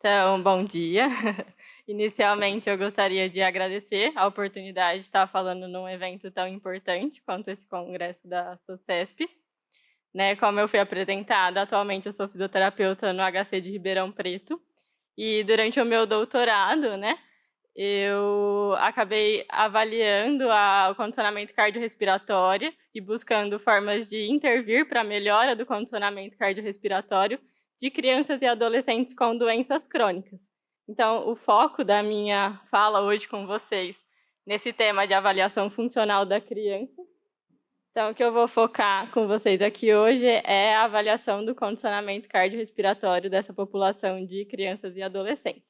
Então, bom dia. Inicialmente, eu gostaria de agradecer a oportunidade de estar falando num evento tão importante quanto esse congresso da SOCESP. Como eu fui apresentada, atualmente eu sou fisioterapeuta no HC de Ribeirão Preto. E durante o meu doutorado, eu acabei avaliando o condicionamento cardiorrespiratório e buscando formas de intervir para a melhora do condicionamento cardiorrespiratório de crianças e adolescentes com doenças crônicas. Então, o foco da minha fala hoje com vocês, nesse tema de avaliação funcional da criança. Então, o que eu vou focar com vocês aqui hoje é a avaliação do condicionamento cardiorrespiratório dessa população de crianças e adolescentes.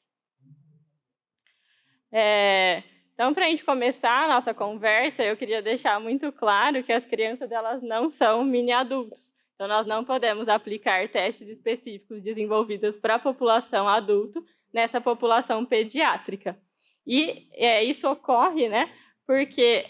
Então, para a gente começar a nossa conversa, eu queria deixar muito claro que as crianças elas não são mini-adultos. Então, nós não podemos aplicar testes específicos desenvolvidos para a população adulto nessa população pediátrica. E isso ocorre, porque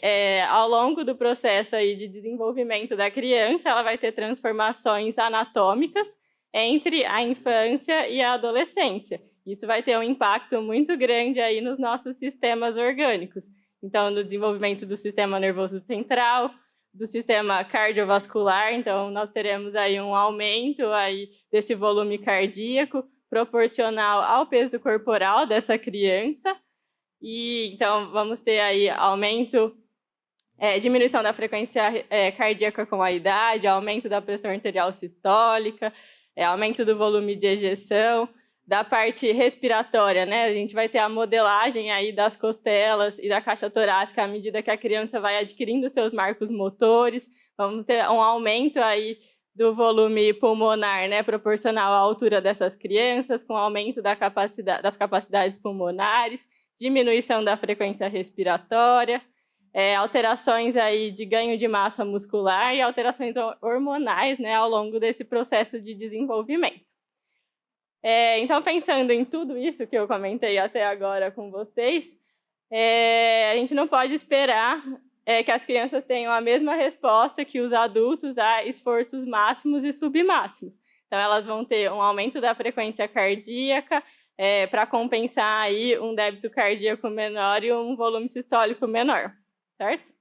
ao longo do processo aí de desenvolvimento da criança, ela vai ter transformações anatômicas entre a infância e a adolescência. Isso vai ter um impacto muito grande aí nos nossos sistemas orgânicos. Então, no desenvolvimento do sistema nervoso central, do sistema cardiovascular, então nós teremos aí um aumento aí desse volume cardíaco proporcional ao peso corporal dessa criança. E então vamos ter aí aumento, diminuição da frequência cardíaca com a idade, aumento da pressão arterial sistólica, aumento do volume de ejeção. Da parte respiratória, a gente vai ter a modelagem aí das costelas e da caixa torácica à medida que a criança vai adquirindo seus marcos motores. Vamos ter um aumento aí do volume pulmonar, proporcional à altura dessas crianças, com aumento das capacidades pulmonares, diminuição da frequência respiratória, alterações aí de ganho de massa muscular e alterações hormonais, ao longo desse processo de desenvolvimento. Então, pensando em tudo isso que eu comentei até agora com vocês, a gente não pode esperar que as crianças tenham a mesma resposta que os adultos a esforços máximos e submáximos. Então, elas vão ter um aumento da frequência cardíaca para compensar aí um débito cardíaco menor e um volume sistólico menor, certo?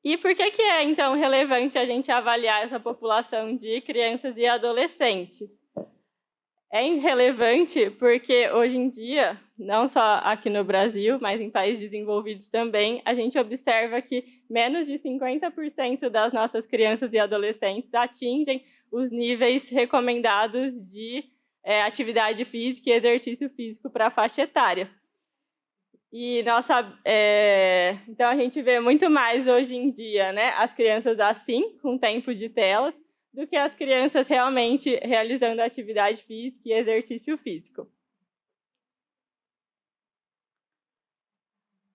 E por que é, então, relevante a gente avaliar essa população de crianças e adolescentes? É relevante porque, hoje em dia, não só aqui no Brasil, mas em países desenvolvidos também, a gente observa que menos de 50% das nossas crianças e adolescentes atingem os níveis recomendados de atividade física e exercício físico para a faixa etária. E então a gente vê muito mais hoje em dia, as crianças assim, com tempo de telas, do que as crianças realmente realizando atividade física e exercício físico.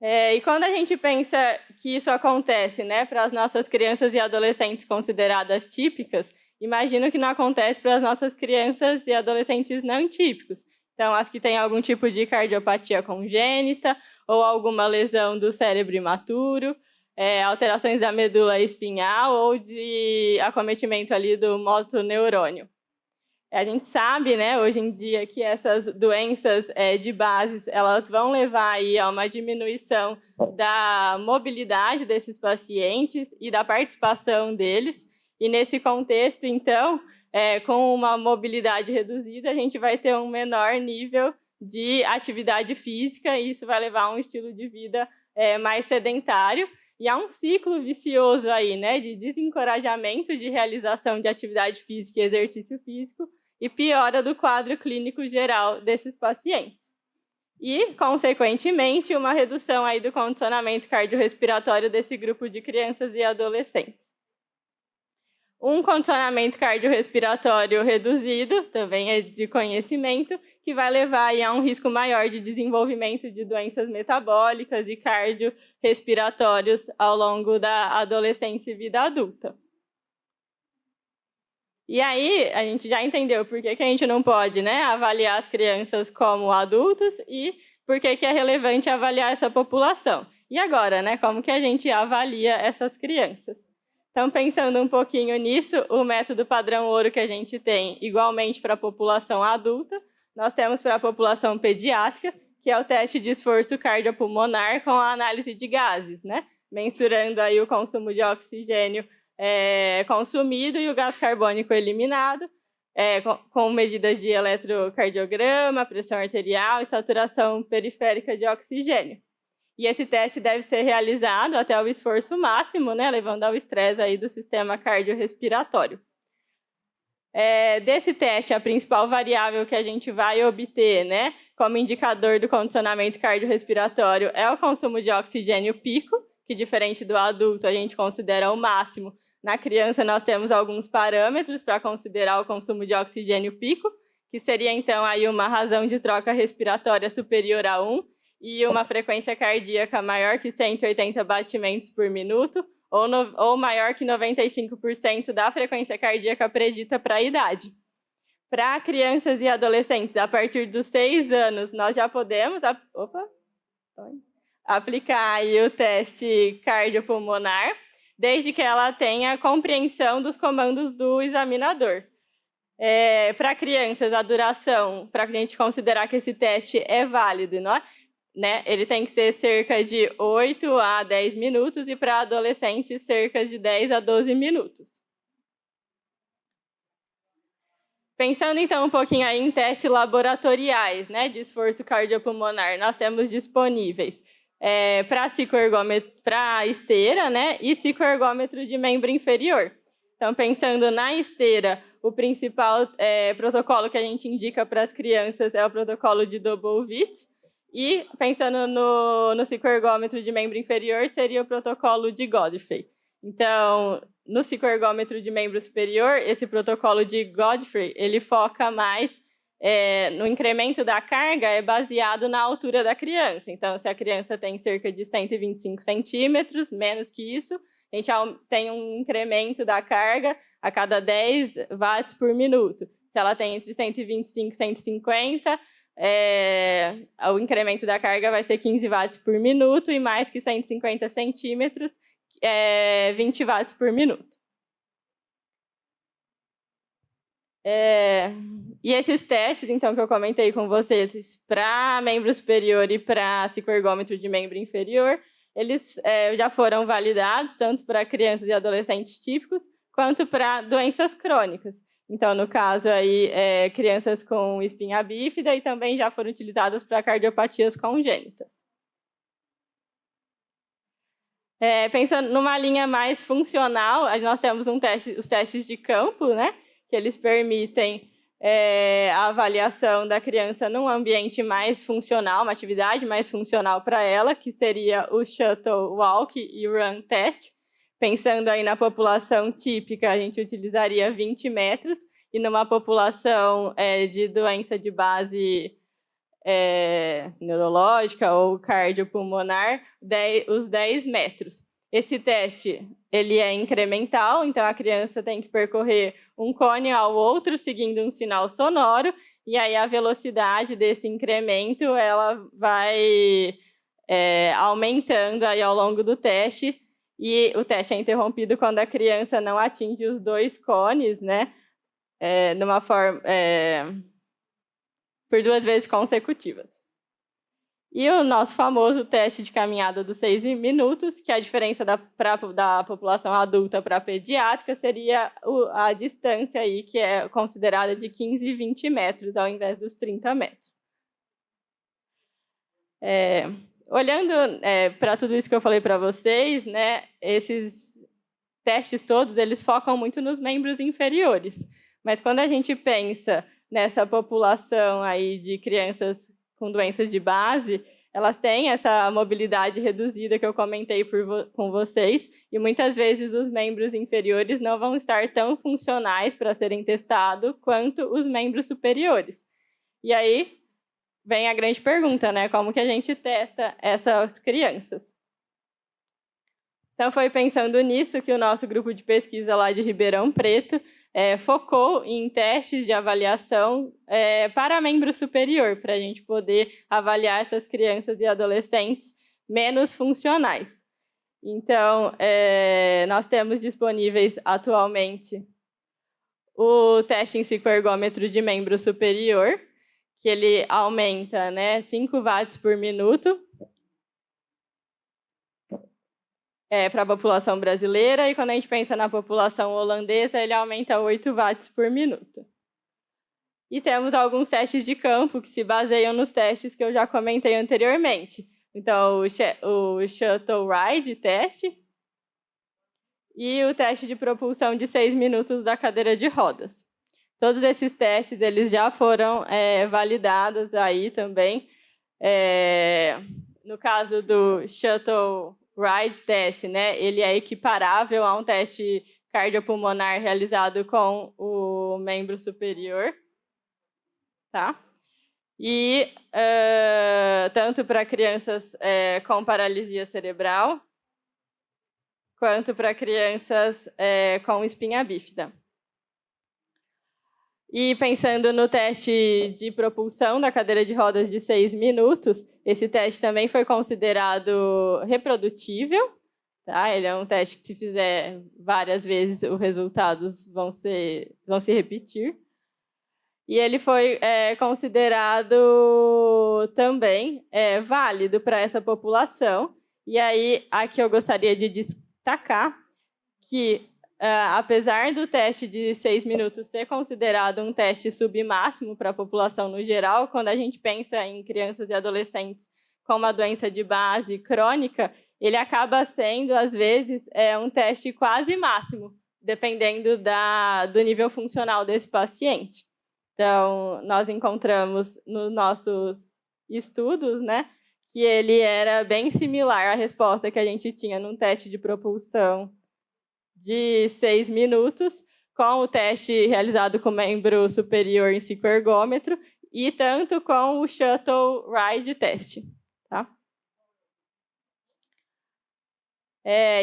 E quando a gente pensa que isso acontece, para as nossas crianças e adolescentes consideradas típicas, imagino que não acontece para as nossas crianças e adolescentes não típicos. Então, as que têm algum tipo de cardiopatia congênita ou alguma lesão do cérebro imaturo, alterações da medula espinhal ou de acometimento ali do motoneurônio. A gente sabe, hoje em dia, que essas doenças de bases, elas vão levar aí a uma diminuição da mobilidade desses pacientes e da participação deles. E nesse contexto, então, com uma mobilidade reduzida, a gente vai ter um menor nível de atividade física e isso vai levar a um estilo de vida mais sedentário. E há um ciclo vicioso aí, de desencorajamento de realização de atividade física e exercício físico e piora do quadro clínico geral desses pacientes. E, consequentemente, uma redução aí do condicionamento cardiorrespiratório desse grupo de crianças e adolescentes. Um condicionamento cardiorrespiratório reduzido, também é de conhecimento, que vai levar aí a um risco maior de desenvolvimento de doenças metabólicas e cardiorrespiratórios ao longo da adolescência e vida adulta. E aí, a gente já entendeu por que a gente não pode avaliar as crianças como adultos e por que é relevante avaliar essa população. E agora, como que a gente avalia essas crianças? Então, pensando um pouquinho nisso, o método padrão ouro que a gente tem igualmente para a população adulta, nós temos para a população pediátrica, que é o teste de esforço cardiopulmonar com a análise de gases, né? Mensurando aí o consumo de oxigênio consumido e o gás carbônico eliminado, com medidas de eletrocardiograma, pressão arterial e saturação periférica de oxigênio. E esse teste deve ser realizado até o esforço máximo, né, levando ao estresse aí do sistema cardiorrespiratório. Desse teste, a principal variável que a gente vai obter, né, como indicador do condicionamento cardiorrespiratório é o consumo de oxigênio pico, que diferente do adulto a gente considera o máximo. Na criança nós temos alguns parâmetros para considerar o consumo de oxigênio pico, que seria então aí uma razão de troca respiratória superior a 1 e uma frequência cardíaca maior que 180 batimentos por minuto, ou maior que 95% da frequência cardíaca predita para a idade. Para crianças e adolescentes, a partir dos 6 anos, nós já podemos aplicar aí o teste cardiopulmonar, desde que ela tenha compreensão dos comandos do examinador. Para crianças, a duração, para a gente considerar que esse teste é válido, não é? Né? Ele tem que ser cerca de 8 a 10 minutos e para adolescentes cerca de 10 a 12 minutos. Pensando então um pouquinho aí em testes laboratoriais, né, de esforço cardiopulmonar, nós temos disponíveis para esteira, né, e cicloergômetro de membro inferior. Então, pensando na esteira, o principal protocolo que a gente indica para as crianças é o protocolo de Dobovitz. E, pensando no cicloergômetro de membro inferior, seria o protocolo de Godfrey. Então, no cicloergômetro de membro superior, esse protocolo de Godfrey, ele foca mais no incremento da carga, é baseado na altura da criança. Então, se a criança tem cerca de 125 centímetros, menos que isso, a gente tem um incremento da carga a cada 10 watts por minuto. Se ela tem entre 125 e 150, o incremento da carga vai ser 15 watts por minuto e mais que 150 centímetros, 20 watts por minuto. E esses testes, então, que eu comentei com vocês, para membro superior e para cicloergômetro de membro inferior, eles já foram validados tanto para crianças e adolescentes típicos, quanto para doenças crônicas. Então, no caso, aí, crianças com espinha bífida e também já foram utilizadas para cardiopatias congênitas. Pensando numa linha mais funcional, nós temos os testes de campo, né, que eles permitem a avaliação da criança num ambiente mais funcional, uma atividade mais funcional para ela, que seria o Shuttle Walk e Run Test. Pensando aí na população típica, a gente utilizaria 20 metros, e numa população de doença de base neurológica ou cardiopulmonar, os 10 metros. Esse teste ele é incremental, então a criança tem que percorrer um cone ao outro, seguindo um sinal sonoro, e aí a velocidade desse incremento ela vai aumentando aí ao longo do teste, e o teste é interrompido quando a criança não atinge os 2 cones, né, por 2 vezes consecutivas. E o nosso famoso teste de caminhada dos 6 minutos, que a diferença da população adulta para a pediátrica seria a distância aí, que é considerada de 15 e 20 metros, ao invés dos 30 metros. Olhando para tudo isso que eu falei para vocês, né, esses testes todos, eles focam muito nos membros inferiores. Mas quando a gente pensa nessa população aí de crianças com doenças de base, elas têm essa mobilidade reduzida que eu comentei com vocês, e muitas vezes os membros inferiores não vão estar tão funcionais para serem testados quanto os membros superiores. E aí vem a grande pergunta, né? Como que a gente testa essas crianças? Então, foi pensando nisso que o nosso grupo de pesquisa lá de Ribeirão Preto focou em testes de avaliação para membro superior, para a gente poder avaliar essas crianças e adolescentes menos funcionais. Então, nós temos disponíveis atualmente o teste em cicloergômetro de membro superior, que ele aumenta, né, 5 watts por minuto para a população brasileira, e quando a gente pensa na população holandesa, ele aumenta 8 watts por minuto. E temos alguns testes de campo que se baseiam nos testes que eu já comentei anteriormente. Então, o Shuttle Ride teste e o teste de propulsão de 6 minutos da cadeira de rodas. Todos esses testes eles já foram validados aí também. No caso do Shuttle Ride teste, né, ele é equiparável a um teste cardiopulmonar realizado com o membro superior. Tá? E tanto para crianças com paralisia cerebral, quanto para crianças com espinha bífida. E pensando no teste de propulsão da cadeira de rodas de 6 minutos, esse teste também foi considerado reprodutível. Tá? Ele é um teste que, se fizer várias vezes, os resultados vão se repetir. E ele foi considerado também válido para essa população. E aí, aqui eu gostaria de destacar que, apesar do teste de 6 minutos ser considerado um teste submáximo para a população no geral, quando a gente pensa em crianças e adolescentes com uma doença de base crônica, ele acaba sendo, às vezes, um teste quase máximo, dependendo do nível funcional desse paciente. Então, nós encontramos nos nossos estudos, né, que ele era bem similar à resposta que a gente tinha num teste de propulsão de 6 minutos, com o teste realizado com o membro superior em cicloergômetro, e tanto com o Shuttle Ride teste. Tá?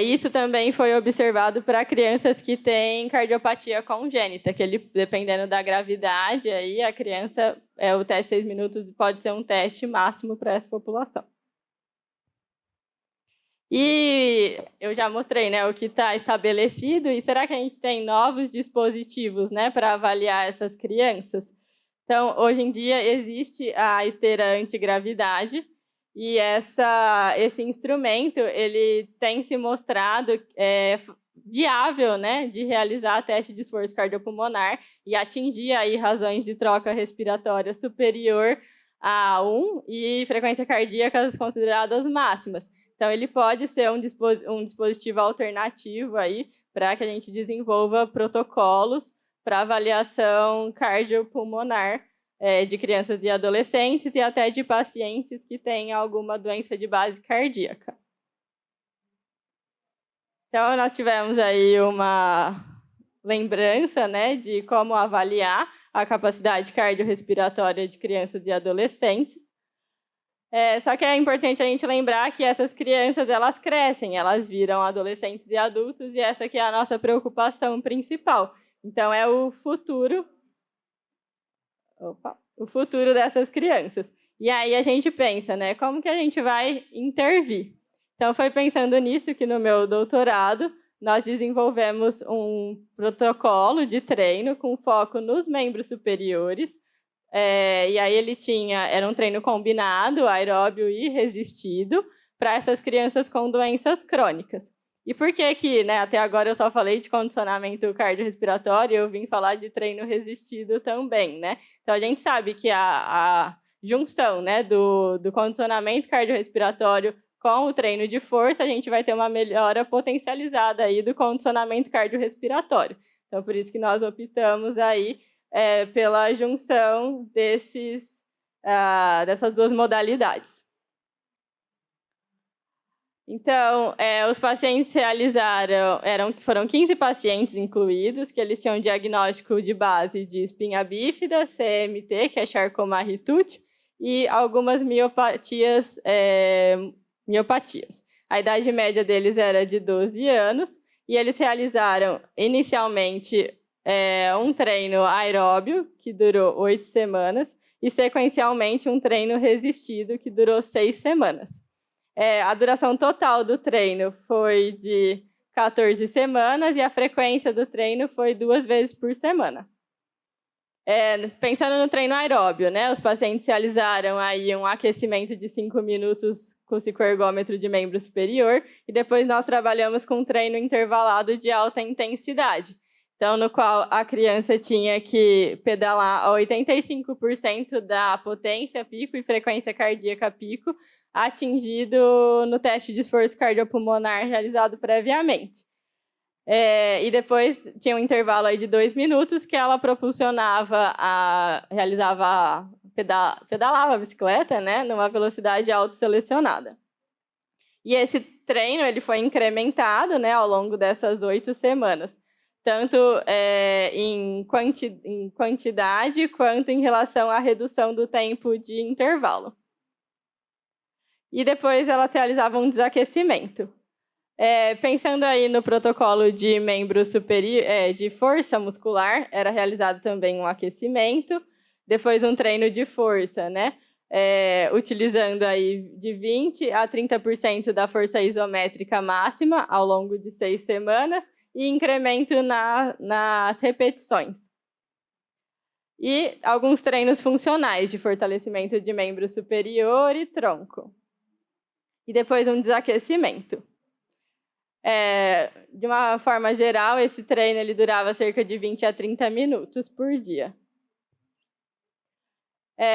Isso também foi observado para crianças que têm cardiopatia congênita, que ele, dependendo da gravidade, aí a criança, o teste 6 minutos pode ser um teste máximo para essa população. E eu já mostrei, né, o que está estabelecido, e será que a gente tem novos dispositivos, né, para avaliar essas crianças? Então, hoje em dia, existe a esteira antigravidade, e esse instrumento ele tem se mostrado viável, né, de realizar teste de esforço cardiopulmonar e atingir aí razões de troca respiratória superior a 1 e frequência cardíaca consideradas máximas. Então, ele pode ser um dispositivo alternativo aí para que a gente desenvolva protocolos para avaliação cardiopulmonar de crianças e adolescentes e até de pacientes que têm alguma doença de base cardíaca. Então, nós tivemos aí uma lembrança, né, de como avaliar a capacidade cardiorrespiratória de crianças e adolescentes. Só que é importante a gente lembrar que essas crianças, elas crescem, elas viram adolescentes e adultos, e essa que é a nossa preocupação principal. Então, é o futuro dessas crianças. E aí a gente pensa, né, como que a gente vai intervir? Então, foi pensando nisso que no meu doutorado nós desenvolvemos um protocolo de treino com foco nos membros superiores. E aí era um treino combinado, aeróbio e resistido, para essas crianças com doenças crônicas. E por que, né, até agora eu só falei de condicionamento cardiorrespiratório e eu vim falar de treino resistido também, né? Então, a gente sabe que a junção, né, do condicionamento cardiorrespiratório com o treino de força, a gente vai ter uma melhora potencializada aí do condicionamento cardiorrespiratório. Então, por isso que nós optamos aí pela junção dessas duas modalidades. Então, os pacientes foram 15 pacientes incluídos, que eles tinham diagnóstico de base de espinha bífida, CMT, que é Charcot-Marie-Tooth, e algumas miopatias. A idade média deles era de 12 anos, e eles realizaram, inicialmente, um treino aeróbio, que durou 8 semanas, e, sequencialmente, um treino resistido, que durou 6 semanas. A duração total do treino foi de 14 semanas e a frequência do treino foi 2 vezes por semana. Pensando no treino aeróbio, né, os pacientes realizaram aí um aquecimento de 5 minutos com cicloergômetro de membro superior e depois nós trabalhamos com um treino intervalado de alta intensidade, então no qual a criança tinha que pedalar a 85% da potência pico e frequência cardíaca pico atingido no teste de esforço cardiopulmonar realizado previamente. E depois tinha um intervalo aí de 2 minutos que ela pedalava a bicicleta, né, numa velocidade autoselecionada. E esse treino ele foi incrementado, né, ao longo dessas 8 semanas, tanto em quantidade quanto em relação à redução do tempo de intervalo. E depois elas realizavam um desaquecimento. Pensando aí no protocolo de membro superior, de força muscular, era realizado também um aquecimento, depois um treino de força, né? Utilizando aí de 20% a 30% da força isométrica máxima ao longo de 6 semanas e incremento nas repetições. E alguns treinos funcionais de fortalecimento de membro superior e tronco. E depois um desaquecimento. De uma forma geral, esse treino ele durava cerca de 20 a 30 minutos por dia.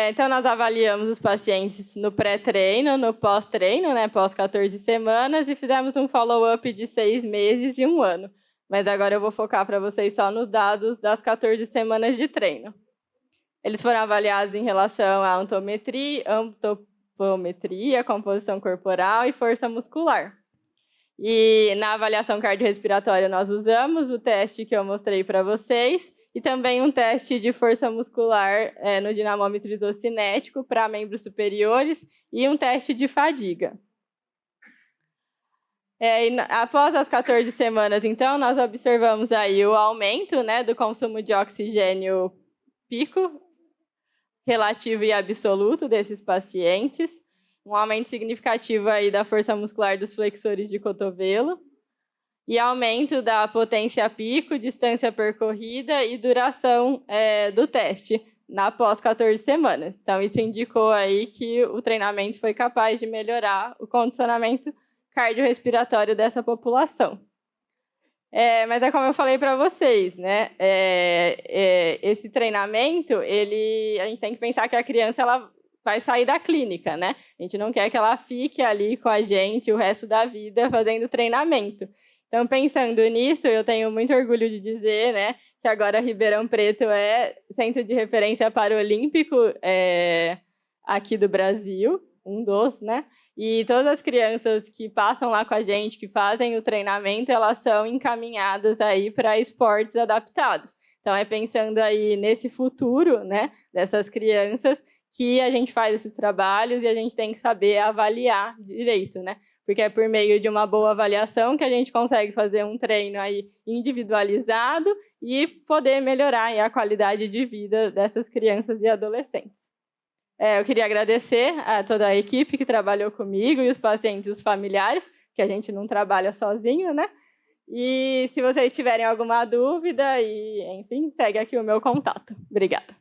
Então, nós avaliamos os pacientes no pré-treino, no pós-treino, né, pós 14 semanas, e fizemos um follow-up de 6 meses e 1 ano. Mas agora eu vou focar para vocês só nos dados das 14 semanas de treino. Eles foram avaliados em relação à antropometria, composição corporal e força muscular. E na avaliação cardiorrespiratória nós usamos o teste que eu mostrei para vocês e também um teste de força muscular no dinamômetro isocinético para membros superiores e um teste de fadiga. Após as 14 semanas, então, nós observamos aí o aumento, né, do consumo de oxigênio pico relativo e absoluto desses pacientes, um aumento significativo aí da força muscular dos flexores de cotovelo e aumento da potência pico, distância percorrida e duração do teste após 14 semanas. Então, isso indicou aí que o treinamento foi capaz de melhorar o condicionamento cardiorrespiratório dessa população. Mas como eu falei para vocês, né, esse treinamento, a gente tem que pensar que a criança ela vai sair da clínica, né? A gente não quer que ela fique ali com a gente o resto da vida fazendo treinamento. Então, pensando nisso, eu tenho muito orgulho de dizer, né, que agora Ribeirão Preto é centro de referência paralímpico aqui do Brasil, um dos, né? E todas as crianças que passam lá com a gente, que fazem o treinamento, elas são encaminhadas aí para esportes adaptados. Então, pensando aí nesse futuro, né, dessas crianças, que a gente faz esses trabalhos e a gente tem que saber avaliar direito, né? Porque é por meio de uma boa avaliação que a gente consegue fazer um treino aí individualizado e poder melhorar aí a qualidade de vida dessas crianças e adolescentes. Eu queria agradecer a toda a equipe que trabalhou comigo e os pacientes e os familiares, que a gente não trabalha sozinho, né? E se vocês tiverem alguma dúvida, enfim, segue aqui o meu contato. Obrigada.